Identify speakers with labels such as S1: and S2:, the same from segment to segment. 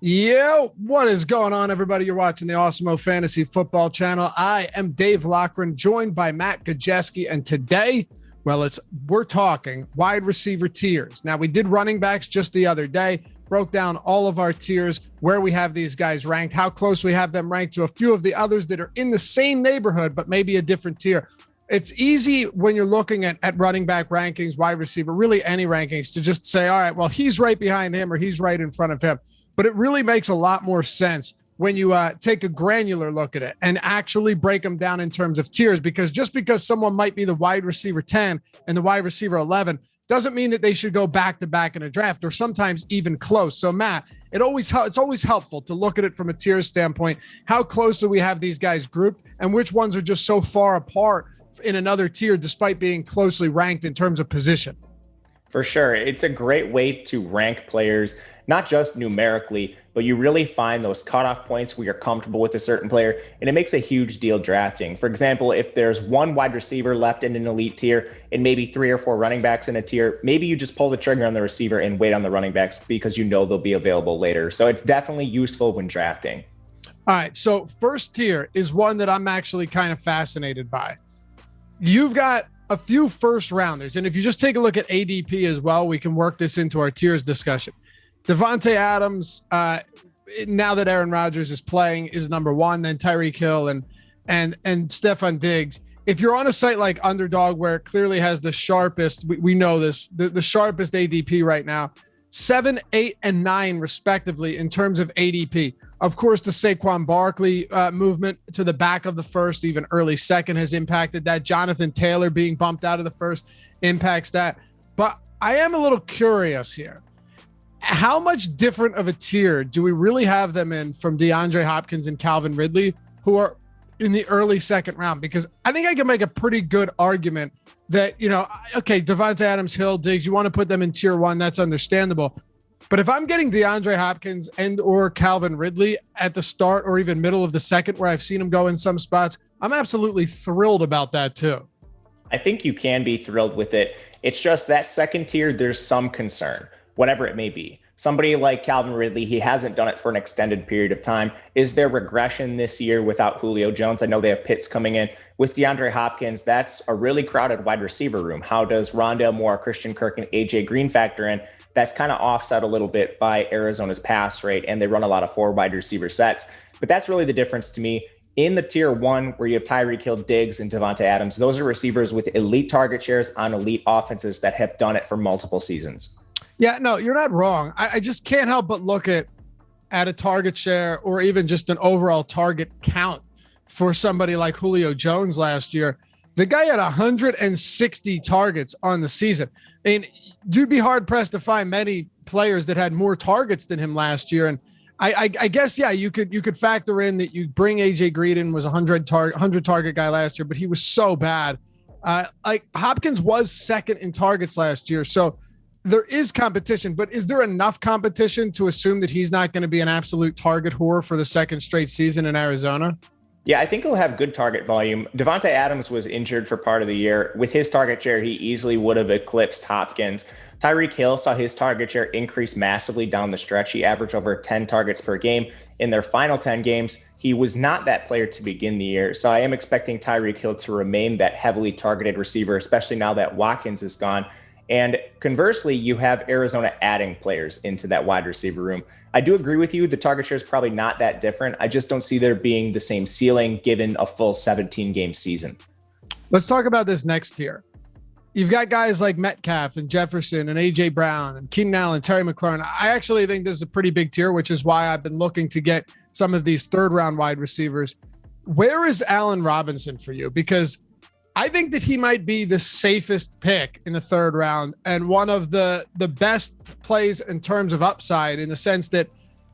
S1: Yo, what is going on, everybody? You're watching the Awesemo Fantasy Football Channel. I am Dave Loughran, joined by Matt Gajewski, and today, we're talking wide receiver tiers. Now, we did running backs just the other day, broke down all of our tiers, where we have these guys ranked, how close we have them ranked to a few of the others that are in the same neighborhood, but maybe a different tier. It's easy when you're looking at running back rankings, wide receiver, really any rankings, to just say, all right, well, he's right behind him or he's right in front of him. But it really makes a lot more sense when you take a granular look at it and actually break them down in terms of tiers, because just because someone might be the wide receiver 10 and the wide receiver 11 doesn't mean that they should go back to back in a draft, or sometimes even close. So Matt, it's always helpful to look at it from a tier standpoint. How closely we have these guys grouped and which ones are just so far apart in another tier despite being closely ranked in terms of position.
S2: For sure. It's a great way to rank players, not just numerically, but you really find those cutoff points where you're comfortable with a certain player, and it makes a huge deal drafting. For example, if there's one wide receiver left in an elite tier and maybe 3 or 4 running backs in a tier, maybe you just pull the trigger on the receiver and wait on the running backs because you know they'll be available later. So it's definitely useful when drafting.
S1: All right. So first tier is one that I'm actually kind of fascinated by. You've got a few first rounders. And if you just take a look at ADP as well, we can work this into our tiers discussion. Devontae Adams, now that Aaron Rodgers is playing, is number 1, then Tyreek Hill and Stephon Diggs. If you're on a site like Underdog, where it clearly has the sharpest, we know this, the sharpest ADP right now, 7, 8, and 9 respectively in terms of ADP. Of course, the Saquon Barkley movement to the back of the first, even early second, has impacted that. Jonathan Taylor being bumped out of the first impacts that. But I am a little curious here. How much different of a tier do we really have them in from DeAndre Hopkins and Calvin Ridley, who are in the early second round? Because I think I can make a pretty good argument that, okay, Devontae Adams, Hill, Diggs, you want to put them in tier 1, that's understandable. But if I'm getting DeAndre Hopkins and or Calvin Ridley at the start or even middle of the second, where I've seen him go in some spots, I'm absolutely thrilled about that too.
S2: I think you can be thrilled with it. It's just that second tier, there's some concern, whatever it may be. Somebody like Calvin Ridley, he hasn't done it for an extended period of time. Is there regression this year without Julio Jones? I know they have Pitts coming in. With DeAndre Hopkins, that's a really crowded wide receiver room. How does Rondale Moore, Christian Kirk, and AJ Green factor in? That's kind of offset a little bit by Arizona's pass rate, and they run a lot of 4 wide receiver sets. But that's really the difference to me. In the tier 1, where you have Tyreek Hill, Diggs, and Devontae Adams, those are receivers with elite target shares on elite offenses that have done it for multiple seasons.
S1: Yeah, no, you're not wrong. I just can't help but look at a target share or even just an overall target count for somebody like Julio Jones last year. The guy had 160 targets on the season. I mean, you'd be hard pressed to find many players that had more targets than him last year. And I guess, yeah, you could factor in that you bring AJ Green was 100 target guy last year, but he was so bad. Like Hopkins was second in targets last year. So there is competition, but is there enough competition to assume that he's not going to be an absolute target whore for the second straight season in Arizona?
S2: Yeah, I think he'll have good target volume. Devontae Adams was injured for part of the year. With his target share, he easily would have eclipsed Hopkins. Tyreek Hill saw his target share increase massively down the stretch. He averaged over 10 targets per game. In their final 10 games, he was not that player to begin the year. So I am expecting Tyreek Hill to remain that heavily targeted receiver, especially now that Watkins is gone. And conversely, you have Arizona adding players into that wide receiver room. I do agree with you. The target share is probably not that different. I just don't see there being the same ceiling given a full 17-game season.
S1: Let's talk about this next tier. You've got guys like Metcalf and Jefferson and A.J. Brown and Keenan Allen, Terry McLaurin. I actually think this is a pretty big tier, which is why I've been looking to get some of these third-round wide receivers. Where is Allen Robinson for you? Because I think that he might be the safest pick in the third round and one of the best plays in terms of upside, in the sense that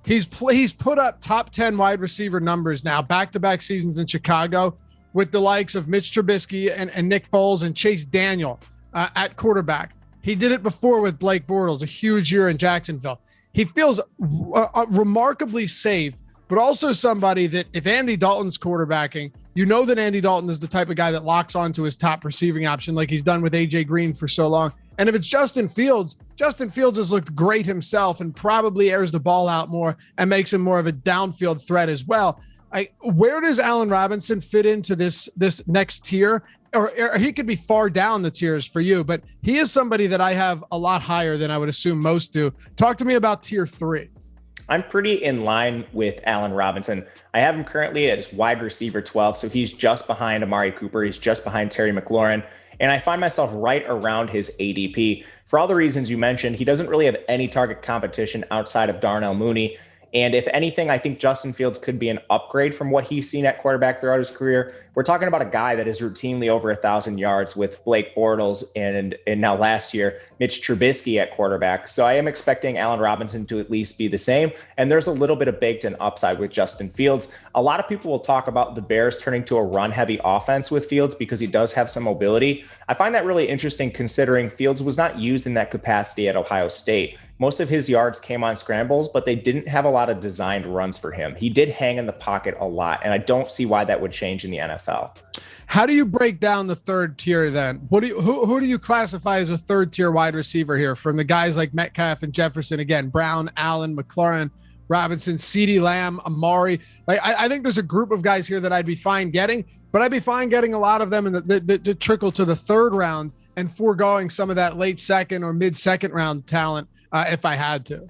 S1: he's put up top 10 wide receiver numbers now, back-to-back seasons in Chicago, with the likes of Mitch Trubisky and Nick Foles and Chase Daniel at quarterback. He did it before with Blake Bortles, a huge year in Jacksonville. He feels remarkably safe, but also somebody that if Andy Dalton's quarterbacking, you know that Andy Dalton is the type of guy that locks onto his top receiving option like he's done with AJ Green for so long. And if it's Justin Fields has looked great himself and probably airs the ball out more and makes him more of a downfield threat as well. Where does Allen Robinson fit into this next tier? Or he could be far down the tiers for you, but he is somebody that I have a lot higher than I would assume most do. Talk to me about tier 3.
S2: I'm pretty in line with Allen Robinson. I have him currently as wide receiver 12, so he's just behind Amari Cooper. He's just behind Terry McLaurin, and I find myself right around his ADP. For all the reasons you mentioned, he doesn't really have any target competition outside of Darnell Mooney. And if anything, I think Justin Fields could be an upgrade from what he's seen at quarterback throughout his career. We're talking about a guy that is routinely over 1,000 yards with Blake Bortles and now last year, Mitch Trubisky at quarterback. So I am expecting Allen Robinson to at least be the same. And there's a little bit of baked-in upside with Justin Fields. A lot of people will talk about the Bears turning to a run-heavy offense with Fields because he does have some mobility. I find that really interesting considering Fields was not used in that capacity at Ohio State. Most of his yards came on scrambles, but they didn't have a lot of designed runs for him. He did hang in the pocket a lot, and I don't see why that would change in the NFL.
S1: How do you break down the third tier then? Who do you classify as a third tier wide receiver here from the guys like Metcalf and Jefferson? Again, Brown, Allen, McLaurin, Robinson, CeeDee Lamb, Amari. I think there's a group of guys here that I'd be fine getting, but I'd be fine getting a lot of them in the trickle to the third round and foregoing some of that late second or mid second round talent if I had to.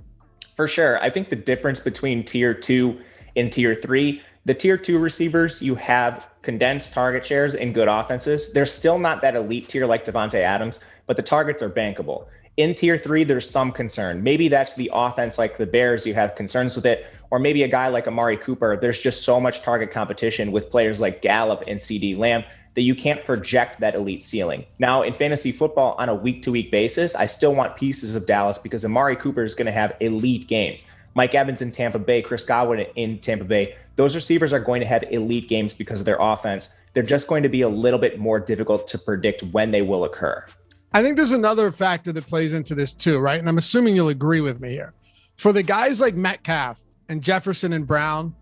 S2: For sure. I think the difference between tier 2 and tier 3, the tier 2 receivers, you have condensed target shares in good offenses. They're still not that elite tier like Devontae Adams, but the targets are bankable. In tier 3, there's some concern. Maybe that's the offense like the Bears, you have concerns with it, or maybe a guy like Amari Cooper. There's just so much target competition with players like Gallup and CeeDee Lamb that you can't project that elite ceiling. Now, in fantasy football on a week-to-week basis, I still want pieces of Dallas because Amari Cooper is going to have elite games. Mike Evans in Tampa Bay, Chris Godwin in Tampa Bay, those receivers are going to have elite games because of their offense. They're just going to be a little bit more difficult to predict when they will occur.
S1: I think there's another factor that plays into this too, right? And I'm assuming you'll agree with me here. For the guys like Metcalf and Jefferson and Brown,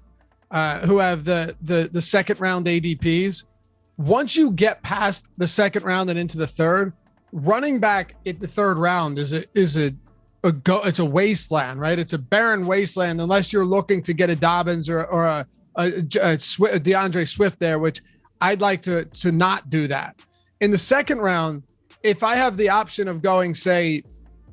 S1: who have the second round ADPs, once you get past the second round and into the third, running back in the third round is it's a wasteland, right? It's a barren wasteland unless you're looking to get a Dobbins or a DeAndre Swift there, which I'd like to not do that. In the second round, if I have the option of going, say,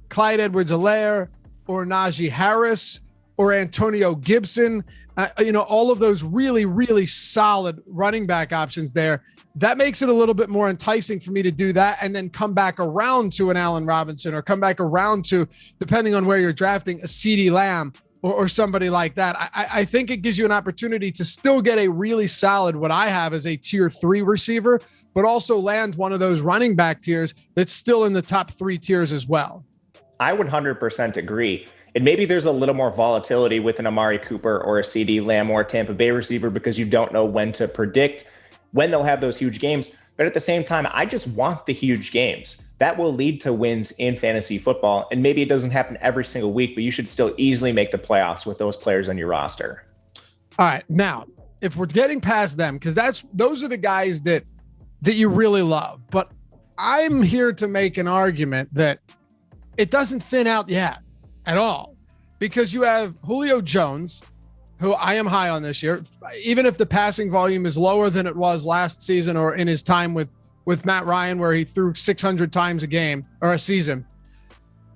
S1: Clyde Edwards-Helaire or Najee Harris or Antonio Gibson, all of those really, really solid running back options there, that makes it a little bit more enticing for me to do that and then come back around to an Allen Robinson or come back around to, depending on where you're drafting, a CeeDee Lamb or somebody like that. I think it gives you an opportunity to still get a really solid, what I have as a tier 3 receiver, but also land one of those running back tiers that's still in the top 3 tiers as well.
S2: I would 100% agree. And maybe there's a little more volatility with an Amari Cooper or a CeeDee Lamb or a Tampa Bay receiver because you don't know when to predict when they'll have those huge games. But at the same time, I just want the huge games. That will lead to wins in fantasy football. And maybe it doesn't happen every single week, but you should still easily make the playoffs with those players on your roster.
S1: All right. Now, if we're getting past them, because those are the guys that you really love. But I'm here to make an argument that it doesn't thin out yet at all, because you have Julio Jones, who I am high on this year, even if the passing volume is lower than it was last season or in his time with Matt Ryan, where he threw 600 times a game or a season.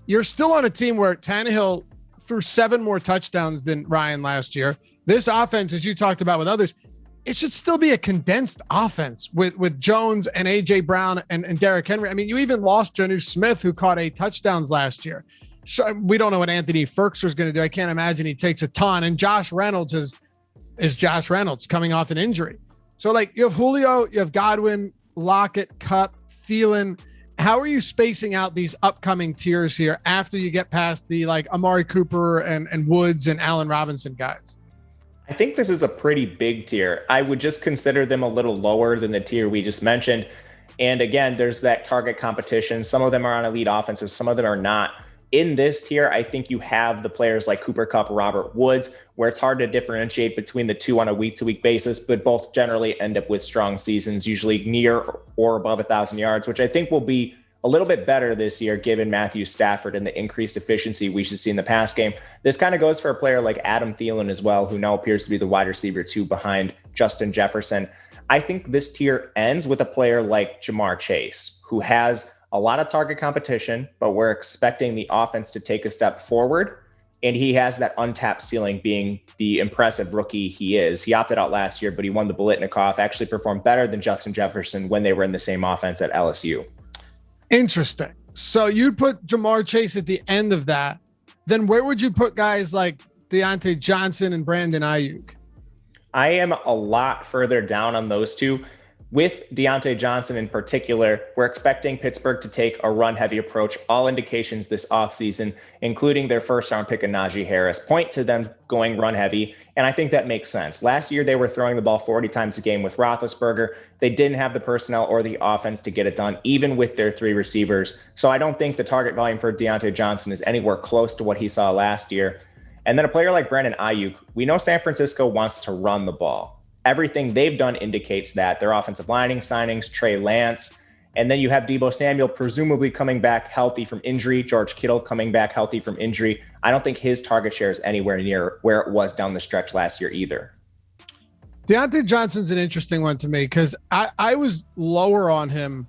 S1: You're still on a team where Tannehill threw 7 more touchdowns than Ryan last year. This offense, as you talked about with others, it should still be a condensed offense with Jones and A.J. Brown and Derrick Henry. I mean, you even lost Jonnu Smith, who caught 8 touchdowns last year. So we don't know what Anthony Firkser's going to do. I can't imagine he takes a ton. And Josh Reynolds is Josh Reynolds coming off an injury. So like you have Julio, you have Godwin, Lockett, Kupp, Thielen. How are you spacing out these upcoming tiers here after you get past the like Amari Cooper and Woods and Allen Robinson guys?
S2: I think this is a pretty big tier. I would just consider them a little lower than the tier we just mentioned. And again, there's that target competition. Some of them are on elite offenses, some of them are not. In this tier, I think you have the players like Cooper Kupp, Robert Woods, where it's hard to differentiate between the two on a week-to-week basis, but both generally end up with strong seasons, usually near or above 1,000 yards, which I think will be a little bit better this year, given Matthew Stafford and the increased efficiency we should see in the pass game. This kind of goes for a player like Adam Thielen as well, who now appears to be the wide receiver 2 behind Justin Jefferson. I think this tier ends with a player like Ja'Marr Chase, who has a lot of target competition, but we're expecting the offense to take a step forward. And he has that untapped ceiling, being the impressive rookie he is. He opted out last year, but he won the Biletnikoff, actually performed better than Justin Jefferson when they were in the same offense at LSU.
S1: Interesting. So you'd put Ja'Marr Chase at the end of that. Then where would you put guys like Deontay Johnson and Brandon Aiyuk?
S2: I am a lot further down on those two. With Deontay Johnson in particular, we're expecting Pittsburgh to take a run-heavy approach. All indications this offseason, including their first-round pick of Najee Harris, point to them going run-heavy, and I think that makes sense. Last year, they were throwing the ball 40 times a game with Roethlisberger. They didn't have the personnel or the offense to get it done, even with their 3 receivers. So I don't think the target volume for Deontay Johnson is anywhere close to what he saw last year. And then a player like Brandon Aiyuk, we know San Francisco wants to run the ball. Everything they've done indicates that. Their offensive lining signings, Trey Lance, and then you have Deebo Samuel presumably coming back healthy from injury, George Kittle coming back healthy from injury. I don't think his target share is anywhere near where it was down the stretch last year either.
S1: Deontay Johnson's an interesting one to me because I was lower on him,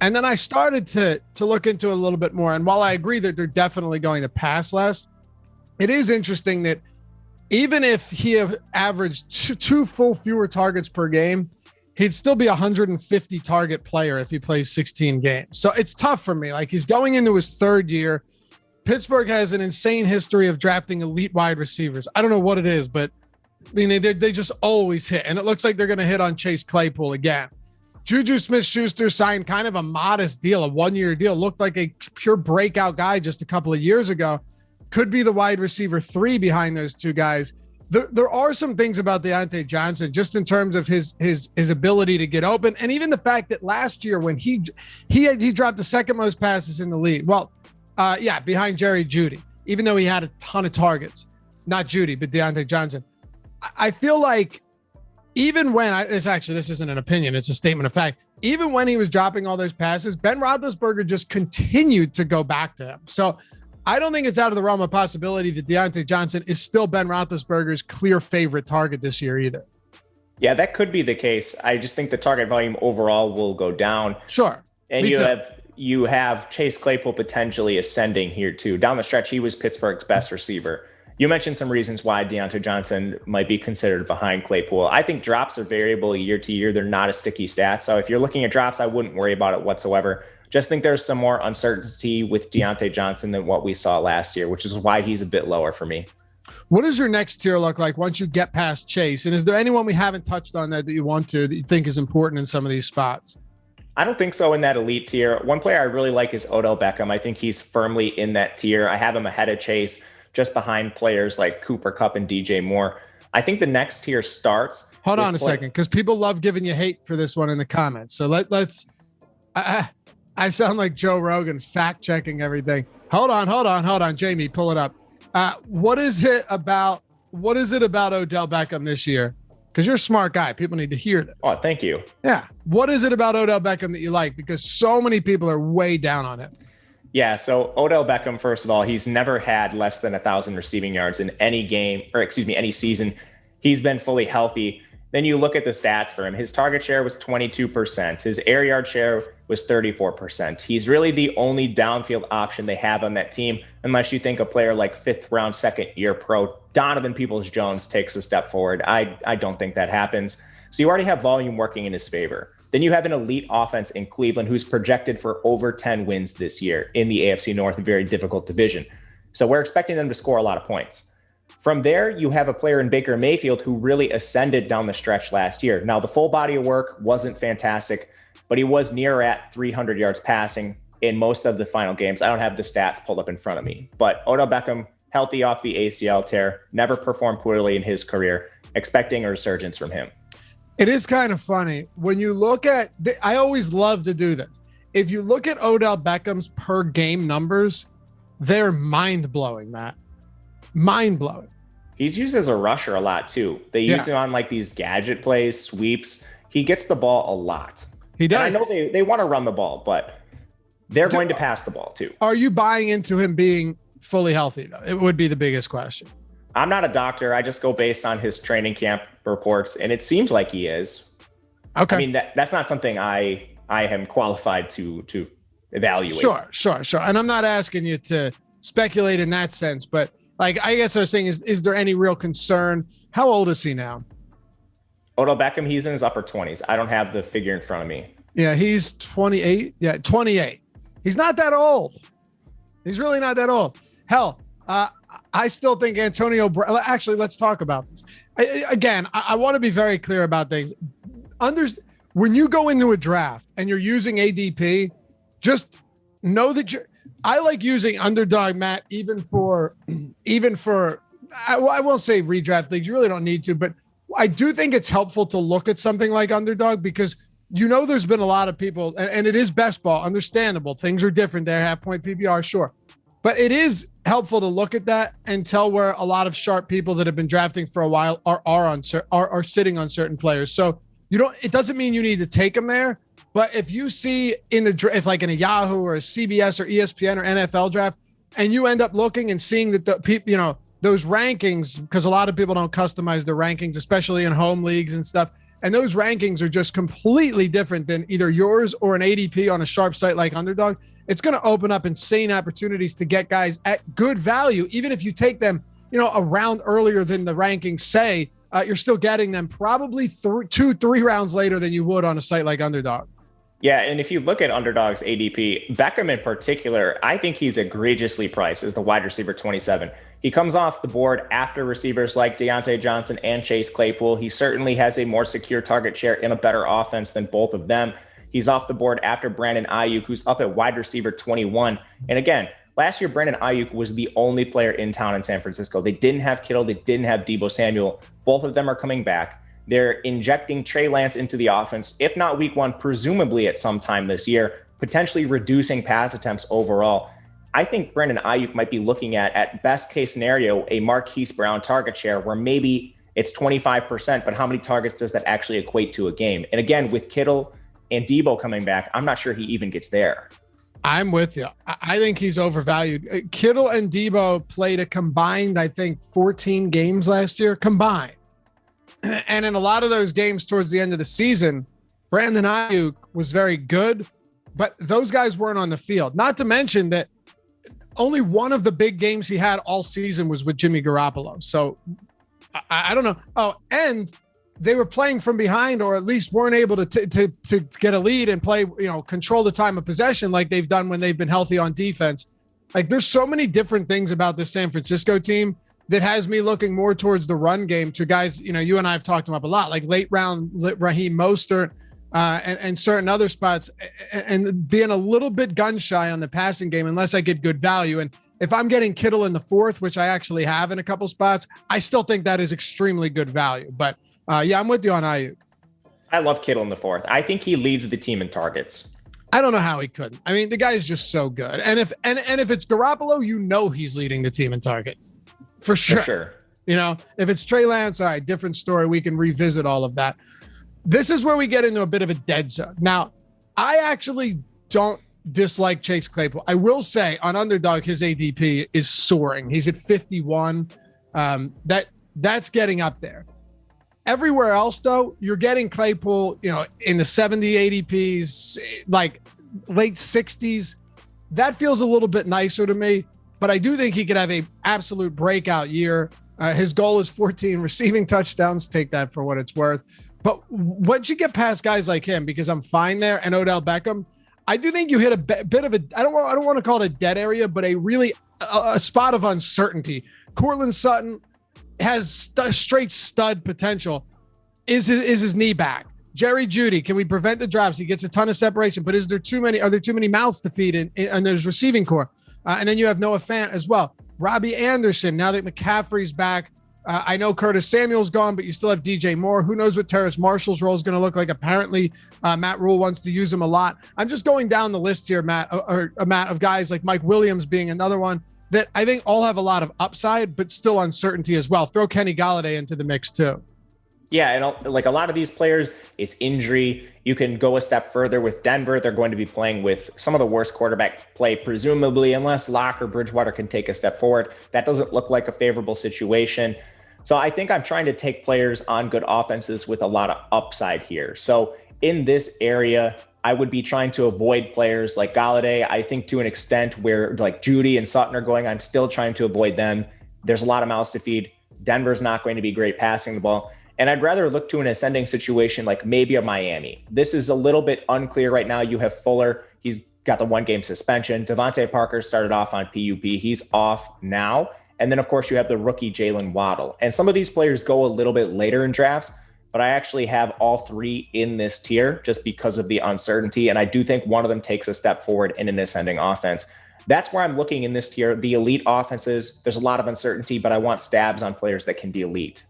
S1: and then I started to look into it a little bit more. And while I agree that they're definitely going to pass less, it is interesting that even if he have averaged two full fewer targets per game, he'd still be a 150 target player if he plays 16 games. So it's tough for me. Like, he's going into his 3rd year. Pittsburgh has an insane history of drafting elite wide receivers. I don't know what it is, but I mean, they just always hit. And it looks like they're going to hit on Chase Claypool again. Juju Smith-Schuster signed kind of a modest deal, a 1-year deal. Looked like a pure breakout guy just a couple of years ago. Could be the wide receiver 3 behind those 2 guys. There are some things about Deontay Johnson, just in terms of his ability to get open, and even the fact that last year when he dropped the 2nd most passes in the league. Well, behind Jerry Jeudy, even though he had a ton of targets. Not Jeudy, but Deontay Johnson. I feel like even when this isn't an opinion, it's a statement of fact. Even when he was dropping all those passes, Ben Roethlisberger just continued to go back to him. So I don't think it's out of the realm of possibility that Deontay Johnson is still Ben Roethlisberger's clear favorite target this year either.
S2: Yeah, that could be the case. I just think the target volume overall will go down.
S1: Sure.
S2: And you have Chase Claypool potentially ascending here too. Down the stretch, he was Pittsburgh's best receiver. You mentioned some reasons why Deontay Johnson might be considered behind Claypool. I think drops are variable year to year. They're not a sticky stat. So if you're looking at drops, I wouldn't worry about it whatsoever. Just think there's some more uncertainty with Deontay Johnson than what we saw last year, which is why he's a bit lower for me.
S1: What does your next tier look like once you get past Chase? And is there anyone we haven't touched on that you want to, that you think is important in some of these spots?
S2: I don't think so in that elite tier. One player I really like is Odell Beckham. I think he's firmly in that tier. I have him ahead of Chase, just behind players like Cooper Kupp and DJ Moore. I think the next tier starts.
S1: Hold on a second, because people love giving you hate for this one in the comments. So let's. I sound like Joe Rogan fact checking everything. Hold on. Jamie, pull it up. What is it about Odell Beckham this year? Because you're a smart guy. People need to hear this.
S2: Oh, thank you.
S1: Yeah. What is it about Odell Beckham that you like? Because so many people are way down on it.
S2: Yeah. So Odell Beckham, first of all, he's never had less than 1,000 receiving yards in any any season. He's been fully healthy. Then you look at the stats for him. His target share was 22%. His air yard share was 34%. He's really the only downfield option they have on that team, unless you think a player like 5th round, 2nd year pro Donovan Peoples-Jones takes a step forward. I don't think that happens. So you already have volume working in his favor. Then you have an elite offense in Cleveland who's projected for over 10 wins this year in the AFC North, a very difficult division. So we're expecting them to score a lot of points. From there, you have a player in Baker Mayfield who really ascended down the stretch last year. Now, the full body of work wasn't fantastic, but he was near at 300 yards passing in most of the final games. I don't have the stats pulled up in front of me, but Odell Beckham, healthy off the ACL tear, never performed poorly in his career, expecting a resurgence from him.
S1: It is kind of funny. When you look at, I always love to do this. If you look at Odell Beckham's per game numbers, they're mind-blowing, Matt. Mind-blowing.
S2: He's used as a rusher a lot too. They use him on like these gadget plays, sweeps. He gets the ball a lot.
S1: He does.
S2: And I know they want to run the ball, but they're going to pass the ball too.
S1: Are you buying into him being fully healthy though? It would be the biggest question.
S2: I'm not a doctor. I just go based on his training camp reports, and it seems like he is.
S1: Okay.
S2: I mean, that's not something I am qualified to evaluate.
S1: Sure. And I'm not asking you to speculate in that sense, but like, I guess I was saying, is there any real concern? How old is he now?
S2: Odell Beckham, he's in his upper 20s. I don't have the figure in front of me.
S1: Yeah, he's 28. Yeah, 28. He's not that old. He's really not that old. Hell, I still think Antonio Brown. Actually, let's talk about this. I want to be very clear about things. When you go into a draft and you're using ADP, just know that I like using underdog, Matt, even for I won't say redraft leagues. You really don't need to, but I do think it's helpful to look at something like underdog because there's been a lot of people, and it is best ball, understandable. Things are different there, half point PPR, sure. But it is helpful to look at that and tell where a lot of sharp people that have been drafting for a while are sitting on certain players. So it doesn't mean you need to take them there. But if you see if like in a Yahoo or a CBS or ESPN or NFL draft, and you end up looking and seeing that the people, those rankings, because a lot of people don't customize their rankings, especially in home leagues and stuff. And those rankings are just completely different than either yours or an ADP on a sharp site like Underdog. It's going to open up insane opportunities to get guys at good value. Even if you take them, a round earlier than the rankings say, you're still getting them probably 2-3 rounds later than you would on a site like Underdog.
S2: Yeah, and if you look at Underdog's ADP, Beckham in particular, I think he's egregiously priced as the wide receiver 27. He comes off the board after receivers like Deontay Johnson and Chase Claypool. He certainly has a more secure target share in a better offense than both of them. He's off the board after Brandon Aiyuk, who's up at wide receiver 21. And again, last year, Brandon Aiyuk was the only player in town in San Francisco. They didn't have Kittle. They didn't have Deebo Samuel. Both of them are coming back. They're injecting Trey Lance into the offense, if not week one, presumably at some time this year, potentially reducing pass attempts overall. I think Brandon Aiyuk might be looking at best case scenario, a Marquise Brown target share where maybe it's 25%, but how many targets does that actually equate to a game? And again, with Kittle and Deebo coming back, I'm not sure he even gets there.
S1: I'm with you. I think he's overvalued. Kittle and Deebo played a combined, I think, 14 games last year combined. And in a lot of those games towards the end of the season, Brandon Aiyuk was very good, but those guys weren't on the field. Not to mention that only one of the big games he had all season was with Jimmy Garoppolo. So I don't know. Oh, and they were playing from behind, or at least weren't able to get a lead and play, control the time of possession like they've done when they've been healthy on defense. Like, there's so many different things about this San Francisco team that has me looking more towards the run game to guys, you and I have talked them up a lot, like late round Raheem Mostert and certain other spots, and being a little bit gun shy on the passing game unless I get good value. And if I'm getting Kittle in the fourth, which I actually have in a couple spots, I still think that is extremely good value. But yeah, I'm with you on Aiyuk.
S2: I love Kittle in the fourth. I think he leads the team in targets.
S1: I don't know how he couldn't. I mean, the guy's just so good. And if it's Garoppolo, he's leading the team in targets. For sure. If it's Trey Lance, all right, different story. We can revisit all of that. This is where we get into a bit of a dead zone. Now, I actually don't dislike Chase Claypool. I will say on Underdog, his ADP is soaring. He's at 51. That's getting up there. Everywhere else, though, you're getting Claypool, in the 70 ADPs, like late 60s. That feels a little bit nicer to me. But I do think he could have a absolute breakout year. His goal is 14 receiving touchdowns. Take that for what it's worth. But once you get past guys like him, because I'm fine there, and Odell Beckham, I do think you hit a bit of a, I don't want to call it a dead area, but a spot of uncertainty. Courtland Sutton has straight stud potential. Is his knee back? Jerry Jeudy, can we prevent the drops? He gets a ton of separation, but are there too many mouths to feed in there's receiving core? And then you have Noah Fant as well. Robbie Anderson, now that McCaffrey's back. I know Curtis Samuel's gone, but you still have DJ Moore. Who knows what Terrace Marshall's role is going to look like? Apparently, Matt Rule wants to use him a lot. I'm just going down the list here, Matt, of guys like Mike Williams being another one that I think all have a lot of upside, but still uncertainty as well. Throw Kenny Golladay into the mix too.
S2: Yeah, and like a lot of these players, it's injury. You can go a step further with Denver. They're going to be playing with some of the worst quarterback play, presumably, unless Locke or Bridgewater can take a step forward. That doesn't look like a favorable situation. So I think I'm trying to take players on good offenses with a lot of upside here. So in this area, I would be trying to avoid players like Galladay. I think to an extent where like Judy and Sutton are going, I'm still trying to avoid them. There's a lot of mouths to feed. Denver's not going to be great passing the ball. And I'd rather look to an ascending situation like maybe a Miami. This is a little bit unclear right now. You have Fuller. He's got the 1-game suspension. Devontae Parker started off on PUP. He's off now. And then, of course, you have the rookie Jalen Waddle. And some of these players go a little bit later in drafts, but I actually have all three in this tier just because of the uncertainty. And I do think one of them takes a step forward in an ascending offense. That's where I'm looking in this tier. The elite offenses, there's a lot of uncertainty, but I want stabs on players that can be elite.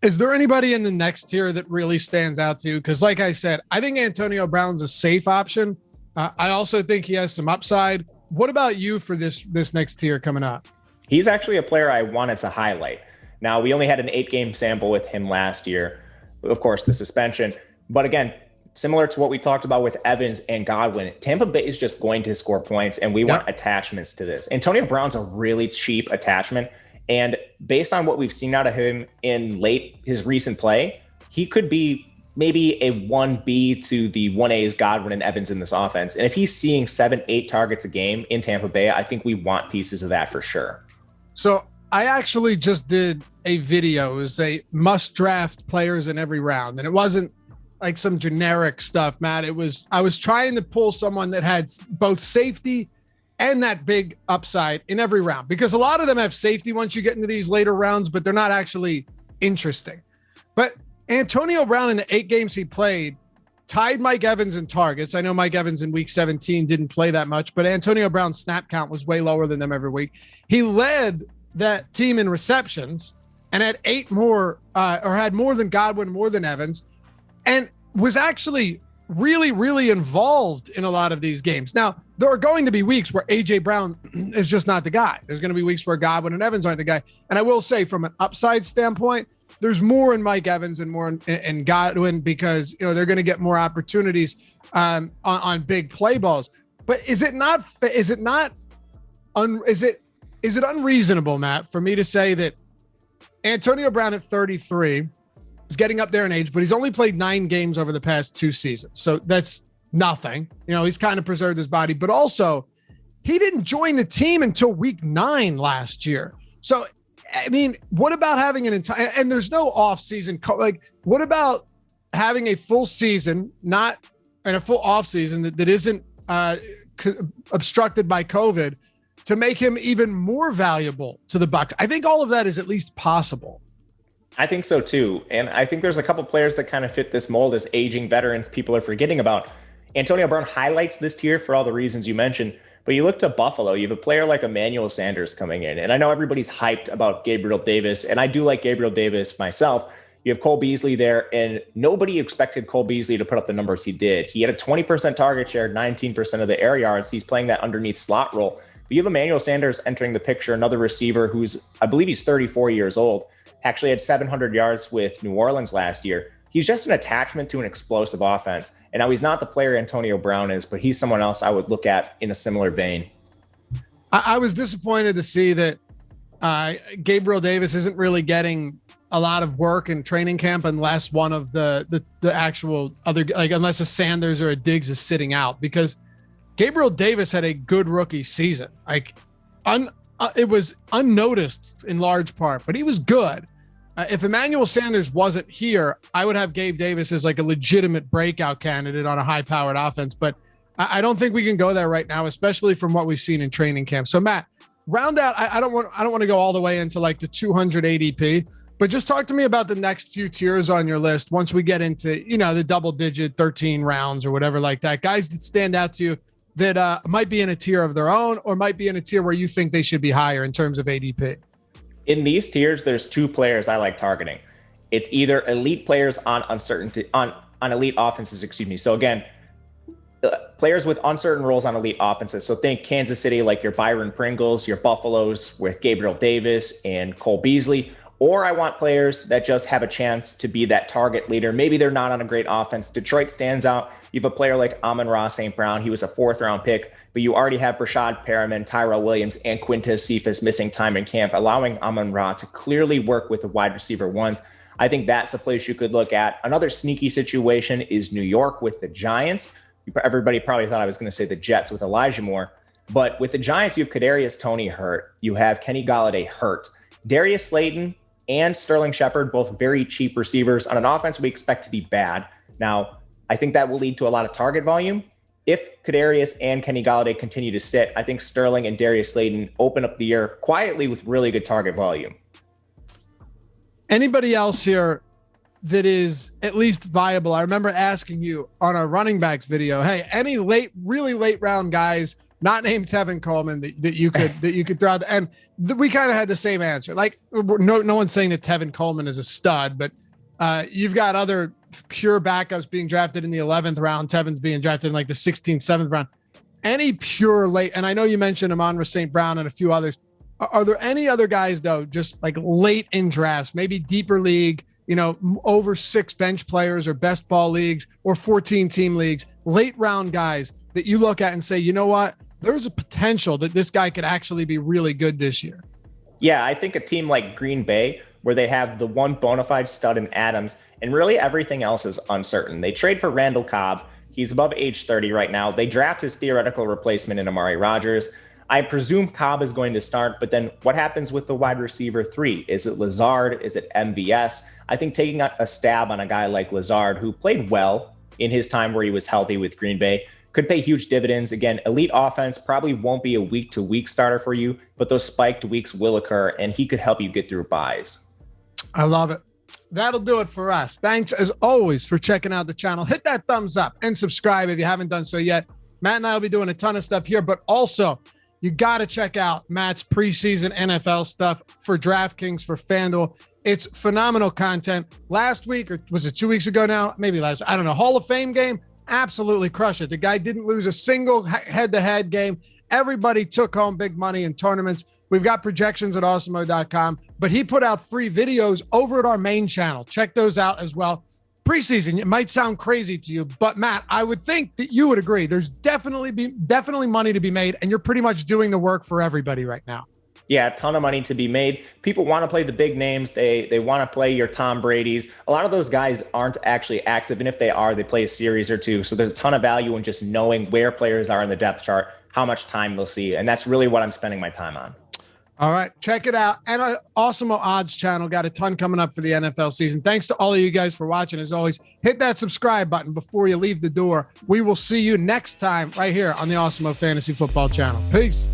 S1: Is there anybody in the next tier that really stands out to you? Because like I said, I think Antonio Brown's a safe option. I also think he has some upside. What about you for this next tier coming up?
S2: He's actually a player I wanted to highlight. Now, we only had an 8-game sample with him last year. Of course, the suspension. But again, similar to what we talked about with Evans and Godwin, Tampa Bay is just going to score points, and we want attachments to this. Antonio Brown's a really cheap attachment. And based on what we've seen out of him in his recent play, he could be maybe a 1B to the 1A's Godwin and Evans in this offense. And if he's seeing 7-8 targets a game in Tampa Bay, I think we want pieces of that for sure.
S1: So I actually just did a video. It was a must draft players in every round. And it wasn't like some generic stuff, Matt. I was trying to pull someone that had both safety and that big upside in every round, because a lot of them have safety once you get into these later rounds, but they're not actually interesting. But Antonio Brown in the 8 games he played tied Mike Evans in targets. I know Mike Evans in week 17 didn't play that much, but Antonio Brown's snap count was way lower than them every week. He led that team in receptions and had 8 more, or had more than Godwin, more than Evans, and was actually really, really involved in a lot of these games. Now, there are going to be weeks where A.J. Brown is just not the guy. There's going to be weeks where Godwin and Evans aren't the guy. And I will say, from an upside standpoint, there's more in Mike Evans and more in Godwin, because they're going to get more opportunities on big play balls. But is it unreasonable, Matt, for me to say that Antonio Brown at 33 is getting up there in age, but he's only played 9 games over the past 2 seasons. So that's nothing. He's kind of preserved his body, but also he didn't join the team until week 9 last year. So, I mean, what about having an entire, and there's no off season, like what about having a full season, not and a full off season that isn't obstructed by COVID, to make him even more valuable to the Bucs? I think all of that is at least possible.
S2: I think so too. And I think there's a couple players that kind of fit this mold as aging veterans people are forgetting about. Antonio Brown highlights this tier for all the reasons you mentioned, but you look to Buffalo, you have a player like Emmanuel Sanders coming in. And I know everybody's hyped about Gabriel Davis, and I do like Gabriel Davis myself. You have Cole Beasley there, and nobody expected Cole Beasley to put up the numbers he did. He had a 20% target share, 19% of the air yards. He's playing that underneath slot role. But you have Emmanuel Sanders entering the picture, another receiver who's, I believe he's 34 years old. Actually had 700 yards with New Orleans last year. He's just an attachment to an explosive offense. And now he's not the player Antonio Brown is, but he's someone else I would look at in a similar vein.
S1: I was disappointed to see that Gabriel Davis isn't really getting a lot of work in training camp unless one of the actual other, like unless a Sanders or a Diggs is sitting out, because Gabriel Davis had a good rookie season. It was unnoticed in large part, but he was good. If Emmanuel Sanders wasn't here, I would have Gabe Davis as like a legitimate breakout candidate on a high-powered offense. But I don't think we can go there right now, especially from what we've seen in training camp. So Matt, round out. I don't want to go all the way into like the 200 ADP, but just talk to me about the next few tiers on your list. Once we get into the double-digit 13 rounds or whatever like that, guys that stand out to you that might be in a tier of their own, or might be in a tier where you think they should be higher in terms of ADP.
S2: In these tiers, there's 2 players I like targeting. It's either elite players on elite offenses, So again, players with uncertain roles on elite offenses. So think Kansas City, like your Byron Pringles, your Buffaloes with Gabriel Davis and Cole Beasley, or I want players that just have a chance to be that target leader. Maybe they're not on a great offense. Detroit stands out. You have a player like Amon-Ra St. Brown. He was a 4th-round pick, but you already have Brashad Perriman, Tyrell Williams, and Quintez Cephas missing time in camp, allowing Amon-Ra to clearly work with the wide receiver ones. I think that's a place you could look at. Another sneaky situation is New York with the Giants. Everybody probably thought I was going to say the Jets with Elijah Moore, but with the Giants, you have Kadarius Toney hurt. You have Kenny Golladay hurt. Darius Slayton and Sterling Shepard, both very cheap receivers on an offense we expect to be bad. Now, I think that will lead to a lot of target volume. If Kadarius and Kenny Golladay continue to sit, I think Sterling and Darius Slayton open up the year quietly with really good target volume.
S1: Anybody else here that is at least viable? I remember asking you on our running backs video, hey, any really late round guys not named Tevin Coleman that you could throw out, and we kind of had the same answer. Like, no one's saying that Tevin Coleman is a stud, but you've got other pure backups being drafted in the 11th round. Tevin's being drafted in like the 16th, 7th round. Any pure late, and I know you mentioned Amon-Ra St. Brown and a few others. Are there any other guys though, just like late in drafts, maybe deeper league, over 6 bench players or best ball leagues or 14 team leagues, late round guys that you look at and say, you know what? There's a potential that this guy could actually be really good this year.
S2: Yeah, I think a team like Green Bay, where they have the one bona fide stud in Adams, and really everything else is uncertain. They trade for Randall Cobb. He's above age 30 right now. They draft his theoretical replacement in Amari Rodgers. I presume Cobb is going to start, but then what happens with the wide receiver 3? Is it Lazard? Is it MVS? I think taking a stab on a guy like Lazard, who played well in his time where he was healthy with Green Bay, could pay huge dividends. Again, elite offense probably won't be a week-to-week starter for you, but those spiked weeks will occur, and he could help you get through buys.
S1: I love it. That'll do it for us. Thanks, as always, for checking out the channel. Hit that thumbs up and subscribe if you haven't done so yet. Matt and I will be doing a ton of stuff here, but also you got to check out Matt's preseason NFL stuff for DraftKings, for FanDuel. It's phenomenal content. Last week, or was it 2 weeks ago now? Maybe last, I don't know. Hall of Fame game. Absolutely crush it. The guy didn't lose a single head-to-head game. Everybody took home big money in tournaments. We've got projections at awesemo.com, but he put out free videos over at our main channel. Check those out as well. Preseason, it might sound crazy to you, but Matt, I would think that you would agree. There's definitely money to be made, and you're pretty much doing the work for everybody right now.
S2: Yeah, a ton of money to be made. People want to play the big names. They want to play your Tom Brady's. A lot of those guys aren't actually active, and if they are, they play a series or two. So there's a ton of value in just knowing where players are in the depth chart, how much time they'll see, and that's really what I'm spending my time on.
S1: All right, check it out. And Awesemo Odds channel got a ton coming up for the NFL season. Thanks to all of you guys for watching. As always, hit that subscribe button before you leave the door. We will see you next time right here on the Awesemo Fantasy Football channel. Peace.